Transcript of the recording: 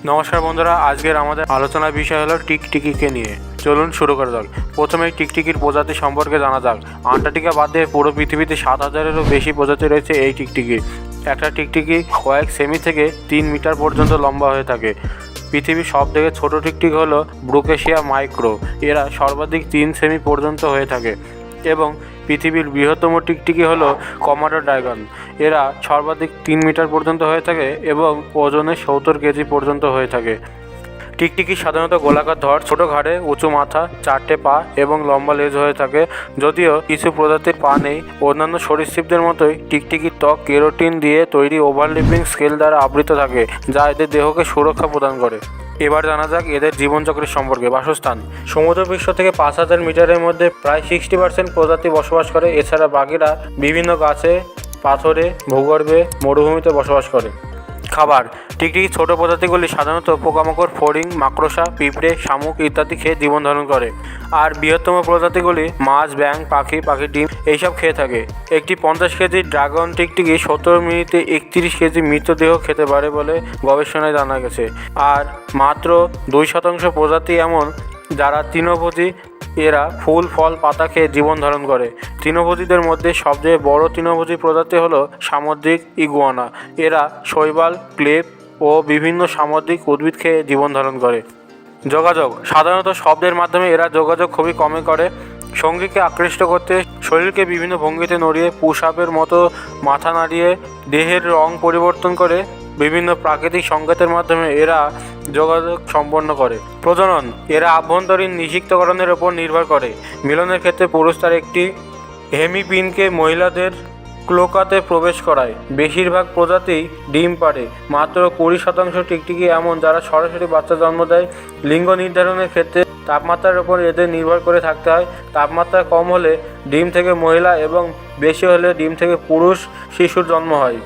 নমস্কার বন্ধুরা, আজকের আমাদের আলোচনার বিষয় হলো টিকটিকিকে নিয়ে। চলুন শুরু করা যাক। প্রথমেই টিকটিকির প্রজাতি সম্পর্কে জানা যাক। আন্টার্কটিকা বাদ দিয়ে পুরো পৃথিবীতে 7,000-এরও বেশি প্রজাতি রয়েছে এই টিকটিকির। একটা টিকটিকি কয়েক সেমি থেকে 3 মিটার পর্যন্ত লম্বা হয়ে থাকে। পৃথিবীর সবথেকে ছোট টিকটিকি হলো ব্রুকেশিয়া মাইক্রো। এরা সর্বাধিক 3 সেমি পর্যন্ত হয়ে থাকে। এবং পৃথিবীর বৃহত্তম টিকটিকি হলো কমোডো ড্রাগন। এরা সর্বাধিক 3 মিটার পর্যন্ত হয়ে থাকে এবং ওজনে 70 কেজি পর্যন্ত হয়ে থাকে। টিকটিকি সাধারণত গোলাকার ধর, ছোট ঘাড়ে, উঁচু মাথা, 4টে পা এবং লম্বা লেজ হয়ে থাকে। যদিও কিছু প্রজাতির পা নেই। অন্যান্য সরীসৃপদের মতোই টিকটিকির ত্বক কেরোটিন দিয়ে তৈরি ওভারল্যাপিং স্কেল দ্বারা আবৃত থাকে, যা এদের দেহকে সুরক্ষা প্রদান করে। এবার জানা যাক এদের জীবনচক্রের সম্পর্কে। বাসস্থান: সমুদ্রপৃষ্ঠ থেকে 5,000 মিটারের মধ্যে প্রায় 60% প্রজাতি বসবাস করে। এছাড়া বাকিরা বিভিন্ন গাছে, পাথরে, ভূগর্ভে, মরুভূমিতে বসবাস করে। খাবার: টিকটিকি ছোট প্রজাতিগুলি সাধারণত পোকামাকড়, ফড়িং, মাকড়সা, পিঁপড়ে, শামুক ইত্যাদি খেয়ে জীবন ধারণ করে। আর বৃহত্তম প্রজাতিগুলি মাছ, ব্যাঙ, পাখির ডিম এইসব খেয়ে থাকে। একটি 50 কেজি ড্রাগন টিকটিকি 70 মিনিটে 31 কেজি মৃতদেহ খেতে পারে বলে গবেষণায় জানা গেছে। আর মাত্র 2% প্রজাতি এমন যারা তৃণভোজী। এরা ফুল, ফল, পাতা খেয়ে জীবন ধারণ করে। তৃণভোজীদের মধ্যে সবচেয়ে বড় তৃণভোজী প্রজাতি হলো সামুদ্রিক ইগুয়ানা। এরা শৈবাল, ক্লেপ ও বিভিন্ন সামুদ্রিক উদ্ভিদ খেয়ে জীবন ধারণ করে। যোগাযোগ: সাধারণত শব্দের মাধ্যমে এরা যোগাযোগ খুবই কমই করে। সঙ্গীকে আকৃষ্ট করতে শরীরকে বিভিন্ন ভঙ্গিতে নড়িয়ে, পুশ আপের মতো মাথা নাড়িয়ে, দেহের রং পরিবর্তন করে বিভিন্ন প্রাকৃতিক সংকেতের মাধ্যমে এরা যোগাযোগ সম্পন্ন করে। প্রজনন: এরা আভ্যন্তরীণ নিষিক্তকরণের ওপর নির্ভর করে। মিলনের ক্ষেত্রে পুরুষ তার একটি হেমিপিনকে মহিলাদের ক্লোকাতে প্রবেশ করায়। বেশিরভাগ প্রজাতিই ডিম পাড়ে। মাত্র 20% টিকটিকি এমন যারা সরাসরি বাচ্চা জন্ম দেয়। লিঙ্গ নির্ধারণের ক্ষেত্রে তাপমাত্রার উপর এদের নির্ভর করে থাকতে হয়। তাপমাত্রা কম হলে ডিম থেকে মহিলা এবং বেশি হলে ডিম থেকে পুরুষ শিশুর জন্ম হয়।